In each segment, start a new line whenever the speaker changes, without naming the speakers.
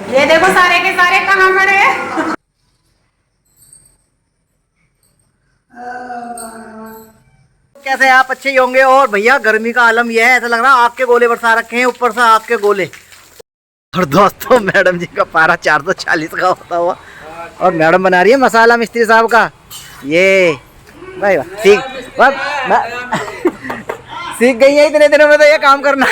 ये देखो सारे के सारे कहाँ खड़े हैं।
कैसे आप अच्छे ही होंगे। और भैया गर्मी का आलम यह है, ऐसा लग रहा है आग के गोले बरसा रखे हैं, ऊपर से आग के गोले। और दोस्तों मैडम जी का पारा 440 का होता हुआ, और मैडम बना रही है मसाला मिस्त्री साहब का। ये भाई ठीक सीख गई है इतने दिनों में तो ये काम करना।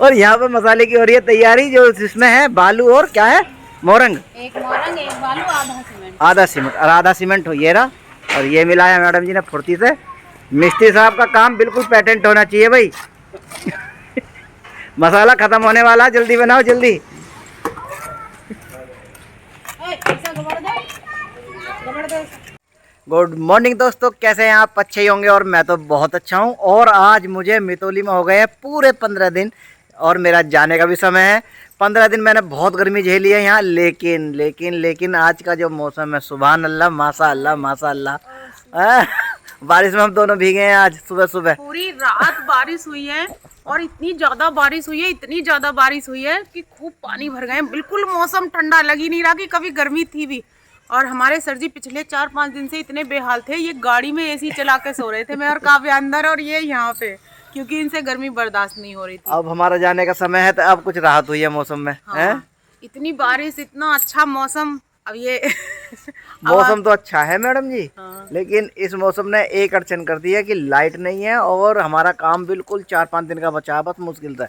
और यहाँ पे मसाले की हो रही है तैयारी, जो जिसमें है बालू और क्या है, मोरंग।
एक मोरंग, एक बालू, आधा सीमेंट।
आधा सीमेंट और आधा सीमेंट हो ये रहा। और ये मिलाया मैडम जी ने फुर्ती से। मिस्त्री साहब का काम बिल्कुल पेटेंट होना चाहिए भाई। मसाला खत्म होने वाला, जल्दी बनाओ जल्दी। गुड मॉर्निंग दोस्तों, कैसे हैं आप? अच्छे ही होंगे और मैं तो बहुत अच्छा हूं। और आज मुझे मितौली में हो गए हैं पूरे 15 दिन और मेरा जाने का भी समय है। 15 दिन मैंने बहुत गर्मी झेली है यहाँ, लेकिन लेकिन लेकिन आज का जो मौसम है, सुभान अल्लाह, माशा अल्लाह माशा अल्लाह। बारिश में हम दोनों भीगे हैं आज सुबह सुबह।
पूरी रात बारिश हुई है और इतनी ज्यादा बारिश हुई है, इतनी ज्यादा बारिश हुई है कि खूब पानी भर गए। बिल्कुल मौसम ठंडा, लग ही नहीं रहा कि कभी गर्मी थी भी। और हमारे सर जी पिछले 4-5 दिन से इतने बेहाल थे, ये गाड़ी में एसी चला के सो रहे थे, मैं और काव्या अंदर और ये यहाँ पे, क्योंकि इनसे गर्मी बर्दाश्त नहीं हो रही थी।
अब हमारा जाने का समय है तो अब कुछ राहत हुई है मौसम में।
हाँ,
है
इतनी बारिश, इतना अच्छा मौसम। अब ये
मौसम तो अच्छा है मैडम जी।
हाँ।
लेकिन इस मौसम ने एक अड़चन कर दी है कि लाइट नहीं है और हमारा काम बिल्कुल 4-5 दिन का बचा है, बस मुश्किल से।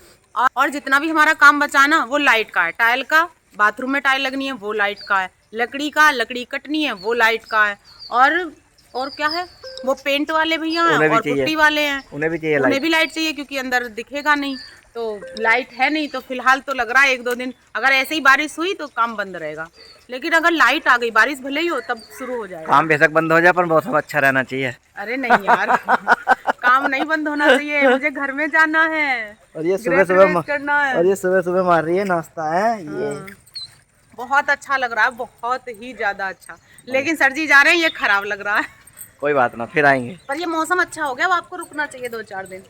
और जितना भी हमारा काम बचा ना, वो लाइट का है। टाइल का, बाथरूम में टाइल लगनी है, वो लाइट का है। लकड़ी का, लकड़ी कटनी है, वो लाइट का है। और क्या है, वो पेंट वाले भैया हैं और पुट्टी वाले हैं,
उन्हें भी चाहिए
उन्हें भी लाइट चाहिए, क्योंकि अंदर दिखेगा नहीं। तो लाइट है नहीं, तो फिलहाल तो लग रहा है 1-2 दिन अगर ऐसे ही बारिश हुई तो काम बंद रहेगा। लेकिन अगर लाइट आ गई, बारिश भले ही हो, तब शुरू हो जाएगा।
काम बेशक बंद हो जाए पर मौसम अच्छा रहना चाहिए।
अरे नहीं यार, काम नहीं बंद होना चाहिए, मुझे घर में जाना है।
और ये सुबह सुबह
करना है।
और ये सुबह सुबह मार रही है नाश्ता है ये।
बहुत अच्छा लग रहा है, बहुत ही ज्यादा अच्छा। लेकिन सर जी जा रहे हैं, ये खराब लग रहा है।
कोई बात ना, फिर आएंगे।
पर ये मौसम अच्छा हो गया, अब आपको रुकना चाहिए 2-4 दिन।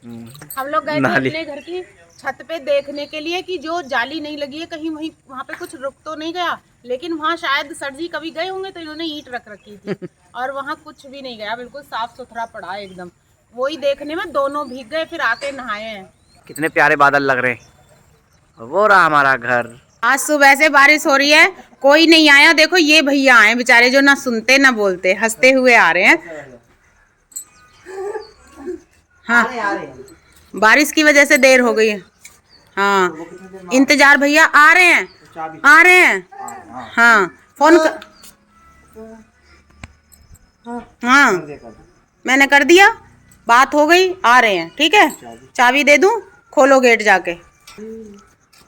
हम लोग गए थे अपने घर की छत पे देखने के लिए कि जो जाली नहीं लगी है कहीं, वहीं वहाँ पे कुछ रुक तो नहीं गया। लेकिन वहाँ शायद सर जी कभी गए होंगे तो इन्होंने ईंट रख रखी थी और वहाँ कुछ भी नहीं गया, बिल्कुल साफ सुथरा पड़ा है एकदम। वही देखने में दोनों भीग गए, फिर आके नहाए हैं।
कितने प्यारे बादल लग रहे हैं। वो रहा हमारा घर।
आज सुबह से बारिश हो रही है, कोई नहीं आया। देखो ये भैया आए बेचारे, जो ना सुनते ना बोलते, हंसते हुए आ रहे हैं। हाँ, बारिश की वजह से देर हो गई है। हाँ, इंतजार भैया आ रहे हैं, आ रहे हैं। हाँ, फोन कर, हाँ मैंने कर दिया, बात हो गई, आ रहे हैं। ठीक है, चाबी दे दूं, खोलो गेट जाके,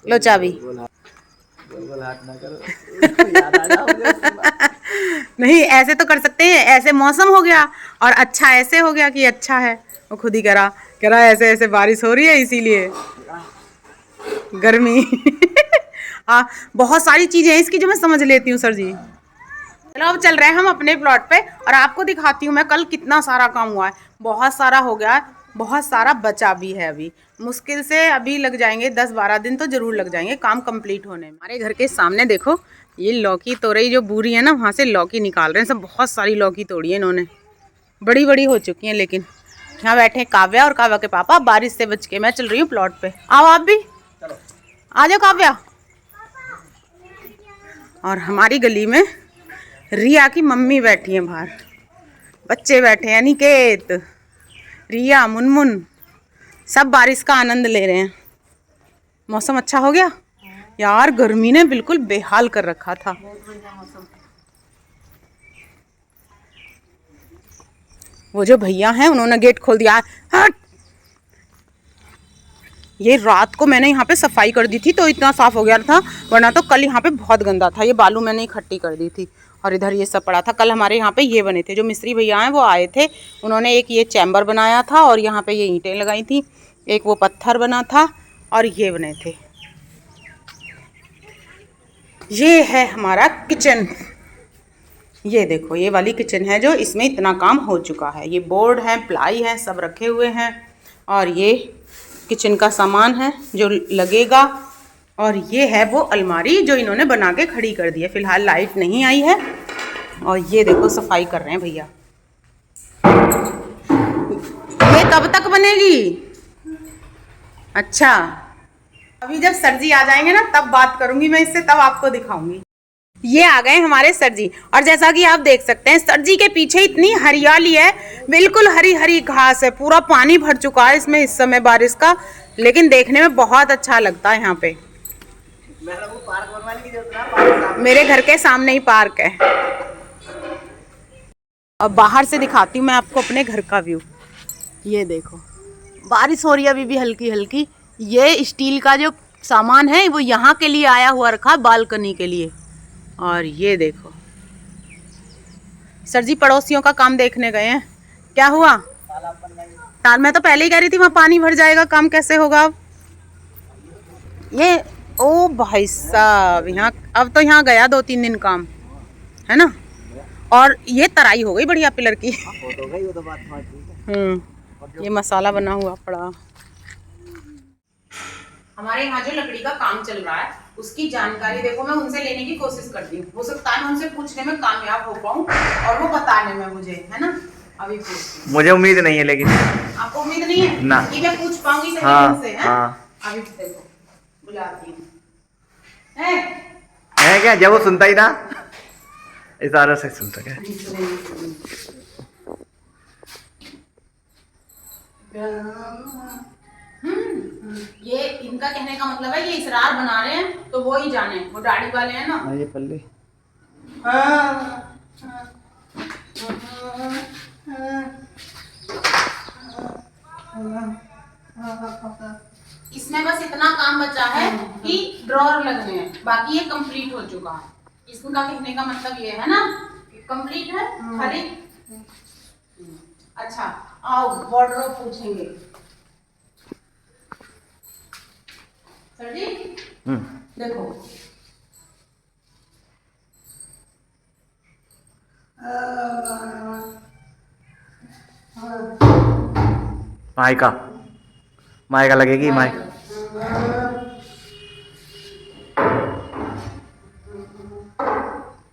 लो चाबी। नहीं, ऐसे तो कर सकते हैं, ऐसे मौसम हो गया और अच्छा ऐसे हो गया कि अच्छा है। वो खुद ही कह रहा ऐसे ऐसे बारिश हो रही है इसीलिए गर्मी। हाँ, बहुत सारी चीजें हैं इसकी जो मैं समझ लेती हूँ सर जी। चलो अब चल रहे हैं हम अपने प्लॉट पे और आपको दिखाती हूँ मैं कल कितना सारा काम हुआ है। बहुत सारा हो गया है, बहुत सारा बचा भी है। अभी मुश्किल से अभी लग जाएंगे 10-12 दिन तो जरूर लग जाएंगे काम कंप्लीट होने में। हमारे घर के सामने देखो, ये लौकी तोड़ई जो बूरी है ना, वहाँ से लौकी निकाल रहे हैं सब। बहुत सारी लौकी तोड़ी है इन्होंने, बड़ी बड़ी हो चुकी हैं। लेकिन यहाँ बैठे काव्या और काव्या के पापा, बारिश से बच के। मैं चल रही हूँ प्लॉट पे, आओ आप भी आ जाओ काव्या। और हमारी गली में रिया की मम्मी बैठी है बाहर, बच्चे बैठे हैं, अनिकेत, रिया, मुनमुन, सब बारिश का आनंद ले रहे हैं। मौसम अच्छा हो गया यार, गर्मी ने बिल्कुल बेहाल कर रखा था। वो जो भैया हैं उन्होंने गेट खोल दिया। हट! ये रात को मैंने यहाँ पे सफाई कर दी थी तो इतना साफ हो गया था, वरना तो कल यहाँ पे बहुत गंदा था। ये बालू मैंने इकट्ठी कर दी थी और इधर ये सब पड़ा था। कल हमारे यहाँ पे ये बने थे, जो मिस्त्री भैया हैं वो आए थे, उन्होंने एक ये चैम्बर बनाया था और यहाँ पे ये ईंटें लगाई थी, एक वो पत्थर बना था और ये बने थे। ये है हमारा किचन, ये देखो, ये वाली किचन है जो इसमें इतना काम हो चुका है। ये बोर्ड है, प्लाई है, सब रखे हुए हैं और ये किचन का सामान है जो लगेगा। और ये है वो अलमारी जो इन्होंने बना के खड़ी कर दी है। फिलहाल लाइट नहीं आई है। और ये देखो सफाई कर रहे हैं भैया। ये कब तक बनेगी? अच्छा, अभी जब सर जी आ जाएंगे ना तब बात करूंगी मैं इससे, तब आपको दिखाऊंगी। ये आ गए हमारे सर जी, और जैसा कि आप देख सकते हैं सर जी के पीछे इतनी हरियाली है, बिल्कुल हरी हरी घास है, पूरा पानी भर चुका है इसमें इस समय बारिश का, लेकिन देखने में बहुत अच्छा लगता है यहाँ पे। मेरे घर के सामने ही पार्क है। और बाहर से दिखाती हूँ मैं आपको अपने घर का व्यू। ये देखो बारिश हो रही है अभी भी हल्की हल्की। ये स्टील का जो सामान है वो यहाँ के लिए आया हुआ रखा, बालकनी के लिए। और ये देखो सर जी पड़ोसियों का काम देखने गए हैं। क्या हुआ? ताल मैं तो पहले ही कह रही थी वहाँ पानी भर जाएगा, काम कैसे होगा? ये ओ भाई साहब, यहाँ अब तो यहाँ गया 2-3 दिन काम, है ना। और ये तराई हो गई बढ़िया पिलर की। ये मसाला बना हुआ पड़ा। हमारे यहाँ जो लकड़ी का काम चल रहा है उसकी जानकारी देखो मैं उनसे लेने की कोशिश करती हूँ। हो सकता है मैं उनसे पूछने में कामयाब हो पाऊँ और वो बताने में मुझे, है ना। अभी पूछती हूँ।
मुझे उम्मीद नहीं है, लेकिन
आपको उम्मीद नहीं है
ना
कि मैं पूछ पाऊंगी सही उनसे, है? अभी देखो बुलाती हूँ।
है क्या? जब वो सुनता ही ना, इशारा से सुनता क्या?
ये इनका कहने का मतलब है ये इसरार बना रहे हैं तो वो ही जाने, वो दाढ़ी वाले हैं ना।
ये पल्ले
इसमें बस इतना काम बचा है कि ड्रॉर लगने हैं, बाकी ये कंप्लीट हो चुका है। इसका कहने का मतलब ये है ना कंप्लीट है खाली। अच्छा आओ वार्डरोब पूछेंगे सर जी। देखो
माइका लगेगी माइका।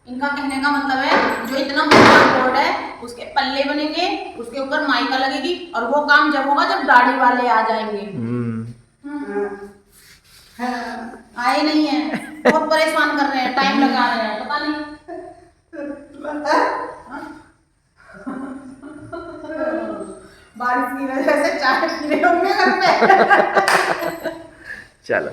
इनका कहने का मतलब है जो इतना बड़ा बोर्ड है उसके पल्ले बनेंगे, उसके ऊपर माइका लगेगी, और वो काम जब होगा जब दाढ़ी वाले आ जाएंगे। आए नहीं है, बहुत परेशान कर रहे हैं, टाइम लगा रहे हैं, पता नहीं। बारिश की वजह से चाय पी रहे होंगे घर पे।
चलो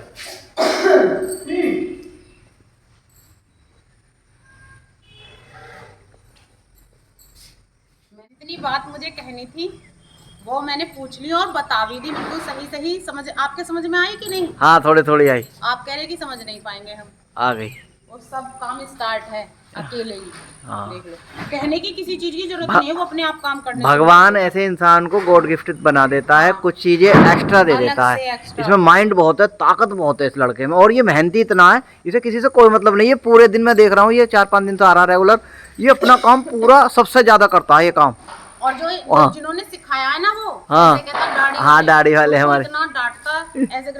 इतनी बात मुझे कहनी थी वो मैंने पूछ ली और बता भी दी बिल्कुल सही सही। समझ आपके समझ में आई कि नहीं?
हाँ थोड़ी थोड़ी आई।
आप कह रहे कि समझ नहीं पाएंगे हम,
आ गई।
वो सब काम स्टार्ट है अकेले ही।
हाँ।
देख लो, कहने की किसी चीज की जरूरत नहीं है, वो अपने आप काम करने।
भगवान ऐसे इंसान को गॉड गिफ्टेड बना देता है, कुछ चीजें एक्स्ट्रा दे देता है। इसमें माइंड बहुत है, ताकत बहुत है इस लड़के में, और ये मेहनती इतना है, इसे किसी से कोई मतलब नहीं है। पूरे दिन मैं देख रहा हूँ, ये 4-5 दिन से आ रहा है रेगुलर, ये अपना काम पूरा सबसे ज्यादा करता है ये काम।
और जो जिन्होंने सिखाया है ना वो
हाँ दाढ़ी वाले हमारे
इतना डांटता ऐसे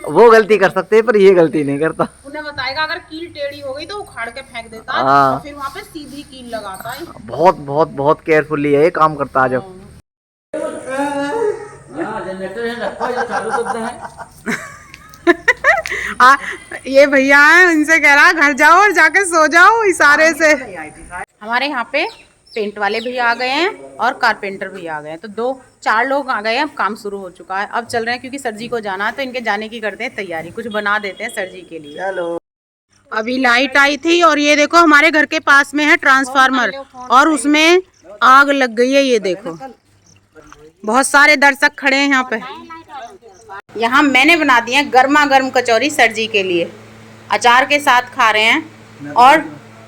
वो गलती कर सकते हैं पर ये गलती नहीं करता।
उन्हें बताएगा अगर कील टेढ़ी हो गई तो उखाड़ के फेंक देता है, और फिर वहाँ पे सीधी कील लगाता है। बहुत
बहुत बहुत केयरफुली है ये काम करता है। जब
ये भैया है, इनसे कह रहा घर जाओ और जाके सो जाओ इशारे से। हमारे यहाँ पे पेंट वाले भी आ गए हैं और कारपेंटर भी आ गए हैं, तो 2-4 लोग आ गए हैं। अब काम शुरू हो चुका है, अब चल रहे हैं क्योंकि सर जी को जाना है तो इनके जाने की करते हैं तैयारी, कुछ बना देते हैं सर जी के लिए।
चलो
अभी लाइट आई थी और ये देखो हमारे घर के पास में है ट्रांसफार्मर और उसमें आग लग गई है। ये देखो बहुत सारे दर्शक खड़े हैं यहाँ पे। यहाँ मैंने बना दी है गर्मा गर्म कचौरी सर जी के लिए, अचार के साथ खा रहे हैं। और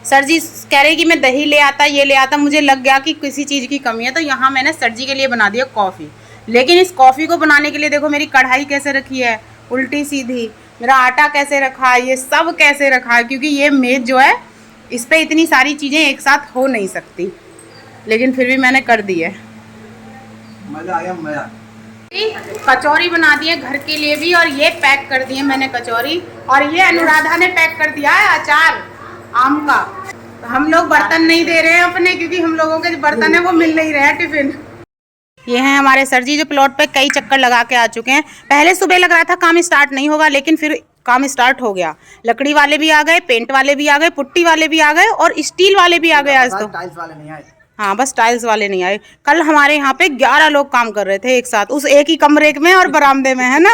सर जी कह रहे कि मैं दही ले आता, ये ले आता, मुझे लग गया कि किसी चीज़ की कमी है, तो यहाँ मैंने सर जी के लिए बना दिया कॉफ़ी। लेकिन इस कॉफ़ी को बनाने के लिए देखो मेरी कढ़ाई कैसे रखी है उल्टी सीधी, मेरा आटा कैसे रखा है, ये सब कैसे रखा है, क्योंकि ये मेज़ जो है इस पर इतनी सारी चीज़ें एक साथ हो नहीं सकती, लेकिन फिर भी मैंने कर दी है।
मज़ा आ गया, मज़ा।
कचौरी बना दी है घर के लिए भी, और ये पैक कर दी है मैंने कचौरी, और ये अनुराधा ने पैक कर दिया है अचार आम का। तो हम लोग बर्तन नहीं दे रहे हैं अपने, क्योंकि हम लोगों के जो बर्तन है वो मिल नहीं रहे हैं टिफिन। ये हैं हमारे सर जी जो प्लॉट पे कई चक्कर लगा के आ चुके हैं। पहले सुबह लग रहा था काम स्टार्ट नहीं होगा, लेकिन फिर काम स्टार्ट हो गया। लकड़ी वाले भी आ गए, पेंट वाले भी आ गए, पुट्टी वाले भी आ गए, और स्टील वाले भी आ गए आज तो।
टाइल्स वाले नहीं आए।
हाँ, बस टाइल्स वाले नहीं आए। कल हमारे यहाँ पे 11 लोग काम कर रहे थे एक साथ, उस एक ही कमरे में और बरामदे में, है ना।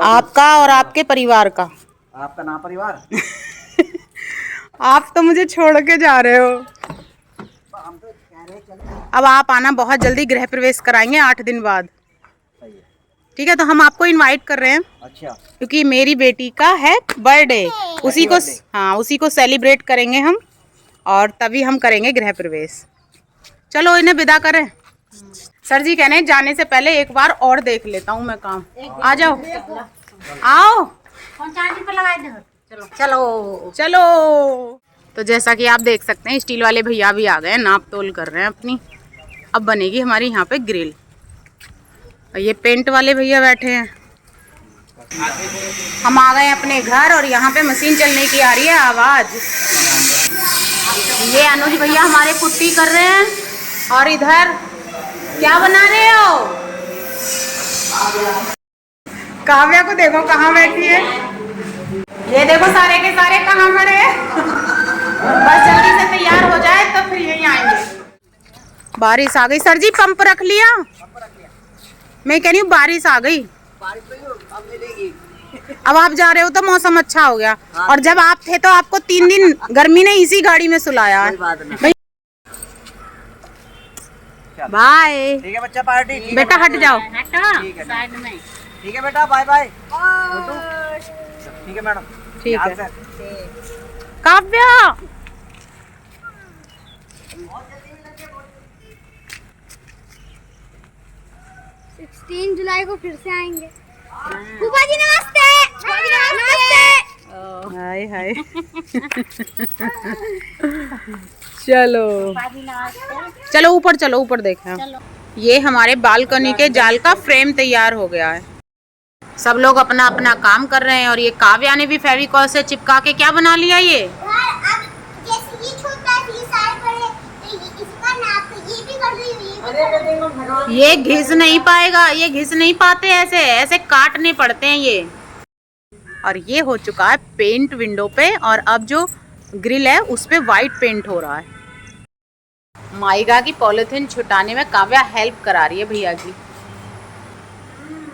आपका और आपके परिवार का।
आपका नाम परिवार।
आप तो मुझे छोड़ के जा रहे हो। अब आप आना, बहुत जल्दी गृह प्रवेश कराएंगे 8 दिन बाद। ठीक है, तो हम आपको इनवाइट कर रहे हैं।
अच्छा।
क्योंकि मेरी बेटी का है बर्थडे, उसी को सेलिब्रेट करेंगे हम, और तभी हम करेंगे गृह प्रवेश। चलो इन्हें विदा करें। सर जी कहने जाने से पहले एक बार और देख लेता हूँ मैं काम। आ जाओ, आओ, चलो चलो। तो जैसा कि आप देख सकते हैं स्टील वाले भैया भी आ गए हैं, नाप तोल कर रहे हैं अपनी। अब बनेगी हमारी यहाँ पे ग्रिल। और ये पेंट वाले भैया बैठे हैं। हम आ गए अपने घर, और यहाँ पे मशीन चलने की आ रही है आवाज। ये अनुज भैया हमारे पुट्टी कर रहे हैं, और इधर क्या बना रहे हो? काव्या को देखो कहाँ बैठी है। ये देखो सारे के सारे कहाँ खड़े हैं। बस जल्दी से तैयार हो जाए तो फिर यहीं आएंगे। बारिश आ गई। सर जी पंप रख लिया? मैं कह रही हूँ बारिश आ गई। अब आप जा रहे हो तो मौसम अच्छा हो गया, और जब आप थे तो आपको 3 दिन गर्मी ने इसी गाड़ी में सुलाया है। बाय।
ठीक है बच्चा, पार्टी।
बेटा हट जाओ।
साइड में। ठीक है बेटा, बाय बाय। ठीक है मैडम।
ठीक है काव्या।
16 जुलाई को फिर से आएंगे। फूफा जी नमस्ते। नमस्ते।
हाय हाय। चलो चलो ऊपर, चलो ऊपर देखें। ये हमारे बालकनी के जाल का फ्रेम तैयार हो गया है। सब लोग अपना अपना काम कर रहे हैं, और ये काव्या ने भी फेविकॉल से चिपका के क्या बना लिया ये। ये घिस नहीं पाएगा, ये घिस नहीं पाते, ऐसे ऐसे काटने पड़ते हैं ये। और ये हो चुका है पेंट विंडो पे, और अब जो ग्रिल है उस पे वाइट पेंट हो रहा है। माइगा की पॉलिथीन छुटाने में काव्या हेल्प करा रही है भैया की।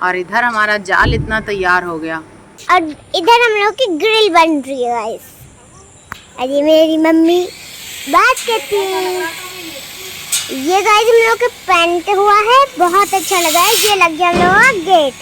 और इधर हमारा जाल इतना तैयार हो गया,
और इधर हम लोग की ग्रिल बन रही है गाइस। अरे मेरी मम्मी बात करती है। ये गाइस हम लोग के पेंट हुआ है, बहुत अच्छा लगा है। ये लग गया हम लोग का गेट।